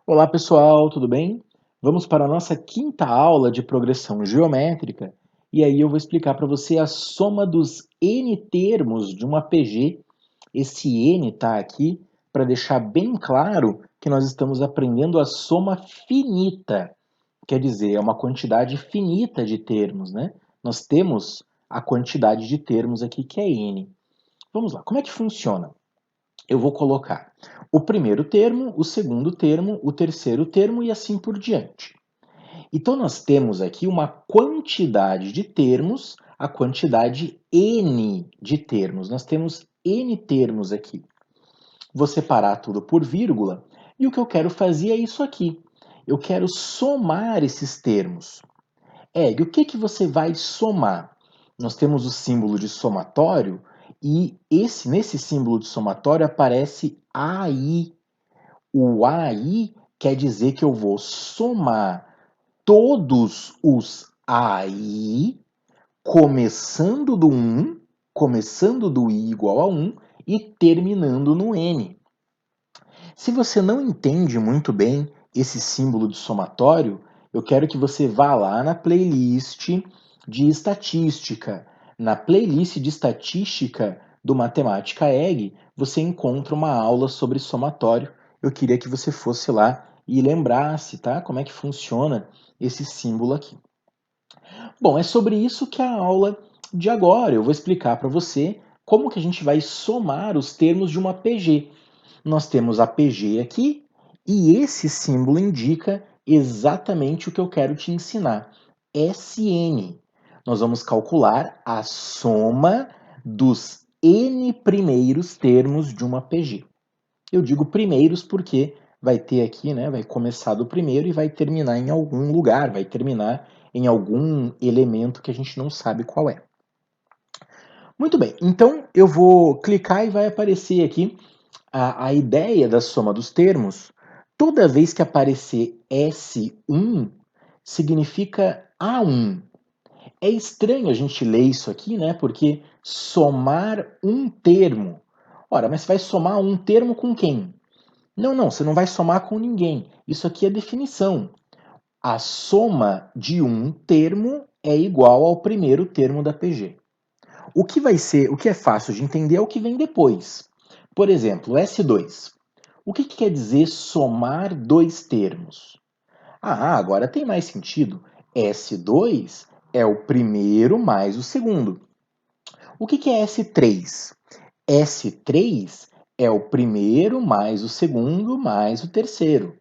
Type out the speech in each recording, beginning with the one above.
Olá pessoal, tudo bem? Vamos para a nossa quinta aula de progressão geométrica e aí eu vou explicar para você a soma dos n termos de uma PG. Esse n está aqui para deixar bem claro que nós estamos aprendendo a soma finita, quer dizer, é uma quantidade finita de termos, né? Nós temos a quantidade de termos aqui que é n. Vamos lá, como é que funciona? Eu vou colocar o primeiro termo, o segundo termo, o terceiro termo e assim por diante. Então, nós temos aqui uma quantidade de termos, a quantidade n de termos. Nós temos n termos aqui. Vou separar tudo por vírgula e o que eu quero fazer é isso aqui. Eu quero somar esses termos. E o que você vai somar? Nós temos o símbolo de somatório e nesse símbolo de somatório aparece AI. O AI quer dizer que eu vou somar todos os AI, começando do 1, começando do i igual a 1 e terminando no n. Se você não entende muito bem esse símbolo de somatório, eu quero que você vá lá na playlist de estatística. Na playlist de estatística do Matemática EG, você encontra uma aula sobre somatório. Eu queria que você fosse lá e lembrasse, tá? Como é que funciona esse símbolo aqui. Bom, é sobre isso que é a aula de agora. Eu vou explicar para você como que a gente vai somar os termos de uma PG. Nós temos a PG aqui e esse símbolo indica exatamente o que eu quero te ensinar. SN. Nós vamos calcular a soma dos n primeiros termos de uma PG. Eu digo primeiros porque vai ter aqui, né, vai começar do primeiro e vai terminar em algum lugar, vai terminar em algum elemento que a gente não sabe qual é. Muito bem, então eu vou clicar e vai aparecer aqui a ideia da soma dos termos. Toda vez que aparecer S1, significa A1. É estranho a gente ler isso aqui, né? Porque somar um termo. Ora, mas você vai somar um termo com quem? Não, você não vai somar com ninguém. Isso aqui é definição. A soma de um termo é igual ao primeiro termo da PG. O que é fácil de entender é o que vem depois. Por exemplo, S2. O que quer dizer somar dois termos? Agora tem mais sentido. S2 é o primeiro mais o segundo. O que é S3? S3 é o primeiro mais o segundo mais o terceiro.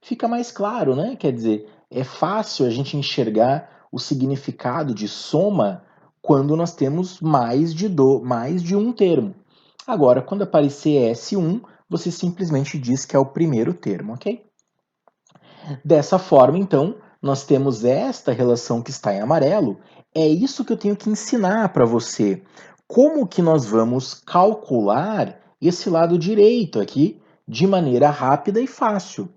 Fica mais claro, né? Quer dizer, é fácil a gente enxergar o significado de soma quando nós temos mais de um termo. Agora, quando aparecer S1, você simplesmente diz que é o primeiro termo, ok? Dessa forma, então, nós temos esta relação que está em amarelo. É isso que eu tenho que ensinar para você. Como que nós vamos calcular esse lado direito aqui de maneira rápida e fácil.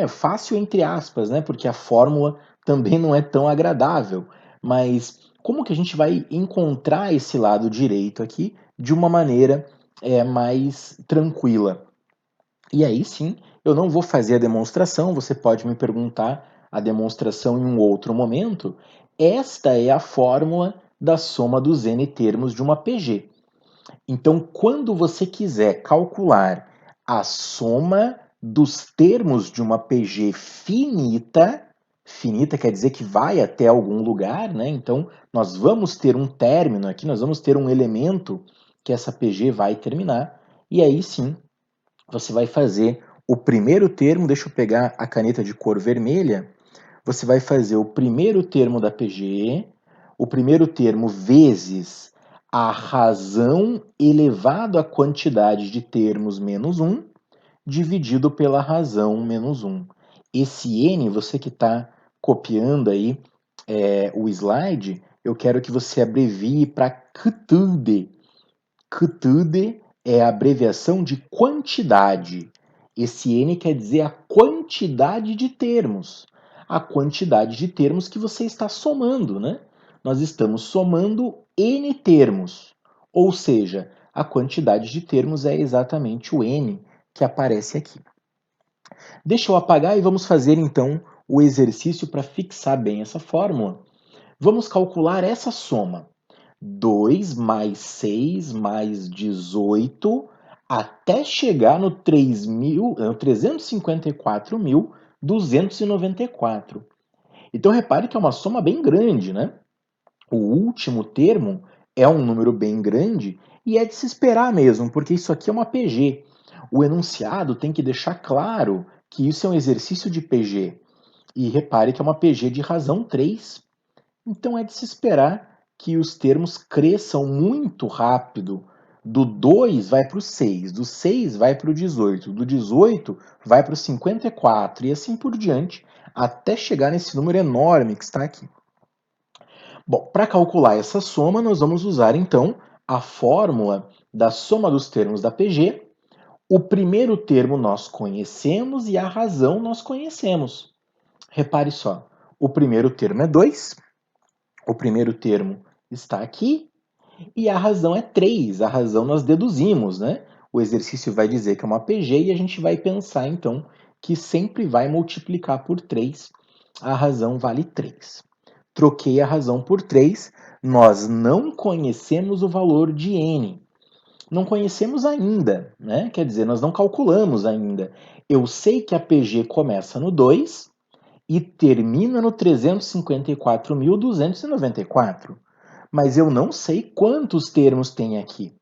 Fácil entre aspas, né? Porque a fórmula também não é tão agradável. Mas como que a gente vai encontrar esse lado direito aqui de uma maneira mais tranquila? E aí sim, eu não vou fazer a demonstração, você pode me perguntar a demonstração em um outro momento. Esta é a fórmula da soma dos n termos de uma PG. Então, quando você quiser calcular a soma dos termos de uma PG finita, finita quer dizer que vai até algum lugar, né? Então, nós vamos ter um término aqui, nós vamos ter um elemento que essa PG vai terminar, e aí sim, você vai fazer o primeiro termo, deixa eu pegar a caneta de cor vermelha, você vai fazer o primeiro termo da PG, o primeiro termo vezes a razão elevado à quantidade de termos menos 1, dividido pela razão menos 1. Esse n, você que está copiando aí o slide, eu quero que você abrevie para QTUD. QTUD é a abreviação de quantidade. Esse n quer dizer a quantidade de termos. A quantidade de termos que você está somando, né? Nós estamos somando n termos. Ou seja, a quantidade de termos é exatamente o n que aparece aqui. Deixa eu apagar e vamos fazer então o exercício para fixar bem essa fórmula. Vamos calcular essa soma. 2 mais 6 mais 18 até chegar no 354.294. Então repare que é uma soma bem grande, né? O último termo é um número bem grande e é de se esperar mesmo, porque isso aqui é uma PG. O enunciado tem que deixar claro que isso é um exercício de PG. E repare que é uma PG de razão 3. Então é de se esperar que os termos cresçam muito rápido. Do 2 vai para o 6, do 6 vai para o 18, do 18 vai para o 54 e assim por diante, até chegar nesse número enorme que está aqui. Bom, para calcular essa soma, nós vamos usar então a fórmula da soma dos termos da PG. O primeiro termo nós conhecemos e a razão nós conhecemos. Repare só, o primeiro termo é 2, o primeiro termo está aqui e a razão é 3. A razão nós deduzimos, né? O exercício vai dizer que é uma PG e a gente vai pensar então que sempre vai multiplicar por 3. A razão vale 3. Troquei a razão por 3. Nós não conhecemos o valor de n. Não conhecemos ainda, né? Quer dizer, nós não calculamos ainda. Eu sei que a PG começa no 2 e termina no 354.294, mas eu não sei quantos termos tem aqui.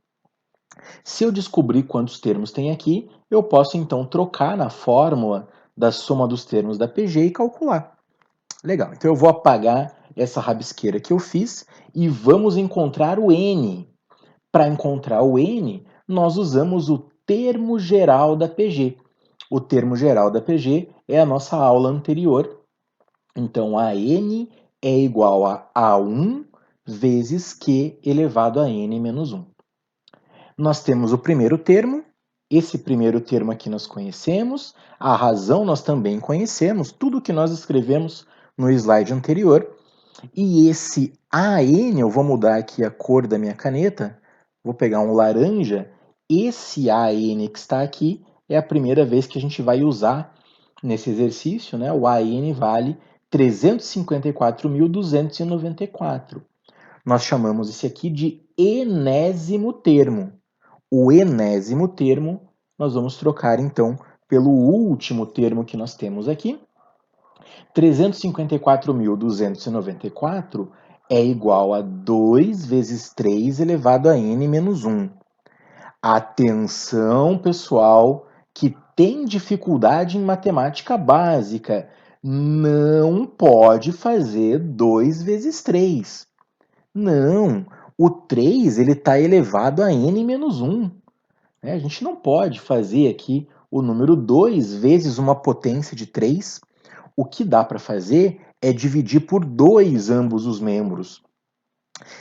Se eu descobrir quantos termos tem aqui, eu posso então trocar na fórmula da soma dos termos da PG e calcular. Legal, então eu vou apagar essa rabisqueira que eu fiz e vamos encontrar o n. Para encontrar o n, nós usamos o termo geral da PG. O termo geral da PG é a nossa aula anterior. Então, a n é igual a A1 vezes Q elevado a n menos 1. Nós temos o primeiro termo, esse primeiro termo aqui nós conhecemos, a razão nós também conhecemos, tudo que nós escrevemos no slide anterior. E esse AN, eu vou mudar aqui a cor da minha caneta, vou pegar um laranja, esse AN que está aqui é a primeira vez que a gente vai usar nesse exercício, né? O AN vale 354.294. Nós chamamos esse aqui de enésimo termo. O enésimo termo nós vamos trocar então pelo último termo que nós temos aqui. 354.294 é igual a 2 vezes 3 elevado a n menos 1. Atenção, pessoal, que tem dificuldade em matemática básica. Não pode fazer 2 vezes 3. Não, o 3 está elevado a n menos 1. A gente não pode fazer aqui o número 2 vezes uma potência de 3. O que dá para fazer é dividir por 2 ambos os membros.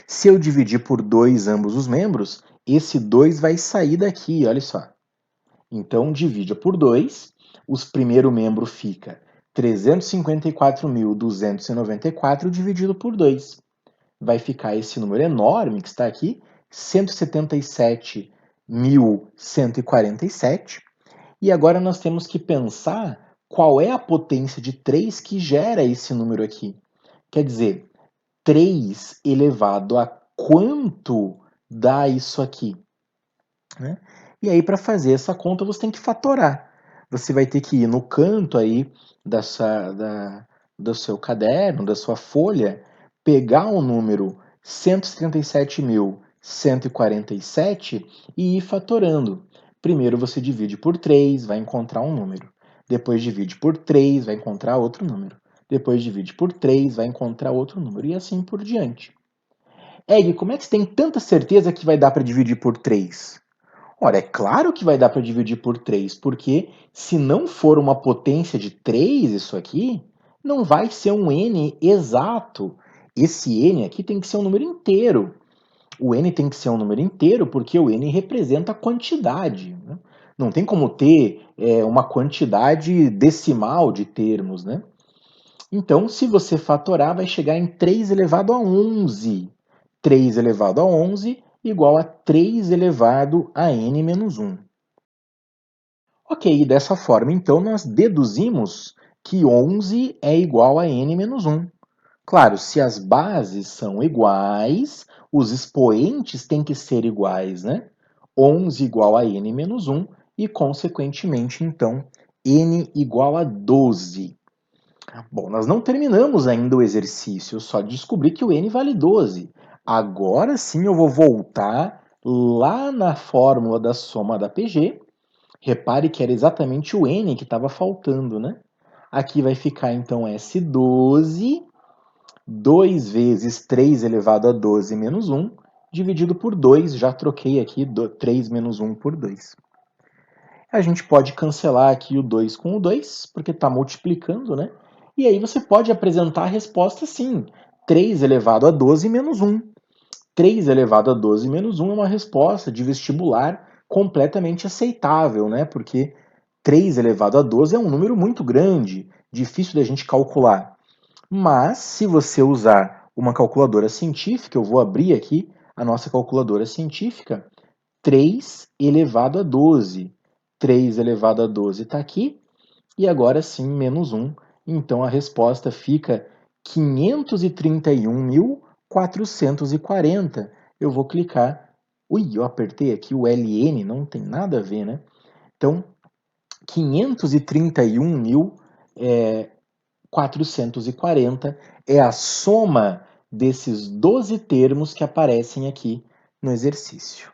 Se eu dividir por 2 ambos os membros, esse 2 vai sair daqui, olha só. Então, divide por 2, o primeiro membro fica 354.294 dividido por 2. Vai ficar esse número enorme que está aqui, 177.147. E agora nós temos que pensar qual é a potência de 3 que gera esse número aqui. Quer dizer, 3 elevado a quanto dá isso aqui? Né? E aí, para fazer essa conta, você tem que fatorar. Você vai ter que ir no canto aí do seu caderno, da sua folha, pegar o número 177.147 e ir fatorando. Primeiro você divide por 3, vai encontrar um número. Depois divide por 3, vai encontrar outro número. Depois divide por 3, vai encontrar outro número. E assim por diante. Egg, como é que você tem tanta certeza que vai dar para dividir por 3? Ora, é claro que vai dar para dividir por 3, porque se não for uma potência de 3 isso aqui, não vai ser um n exato. Esse n aqui tem que ser um número inteiro. O n tem que ser um número inteiro porque o n representa a quantidade. Né? Não tem como ter uma quantidade decimal de termos. Né? Então, se você fatorar, vai chegar em 3 elevado a 11. 3 elevado a 11 igual a 3 elevado a n menos 1. Ok, dessa forma, então, nós deduzimos que 11 é igual a n menos 1. Claro, se as bases são iguais, os expoentes têm que ser iguais, né? 11 igual a n menos 1 e, consequentemente, então, n igual a 12. Bom, nós não terminamos ainda o exercício, eu só descobri que o n vale 12. Agora sim eu vou voltar lá na fórmula da soma da PG. Repare que era exatamente o n que estava faltando, né? Aqui vai ficar então S12, 2 vezes 3 elevado a 12 menos 1, dividido por 2, já troquei aqui 3 menos 1 por 2. A gente pode cancelar aqui o 2 com o 2, porque está multiplicando, né? E aí você pode apresentar a resposta assim, 3 elevado a 12 menos 1. 3 elevado a 12 menos 1 é uma resposta de vestibular completamente aceitável, né? Porque 3 elevado a 12 é um número muito grande, difícil da gente calcular. Mas, se você usar uma calculadora científica, eu vou abrir aqui a nossa calculadora científica, 3 elevado a 12. 3 elevado a 12 está aqui, e agora sim, menos 1. Então a resposta fica 531.440. Eu vou clicar. Ui, eu apertei aqui o LN, não tem nada a ver, né? Então, 531.440 é a soma desses 12 termos que aparecem aqui no exercício.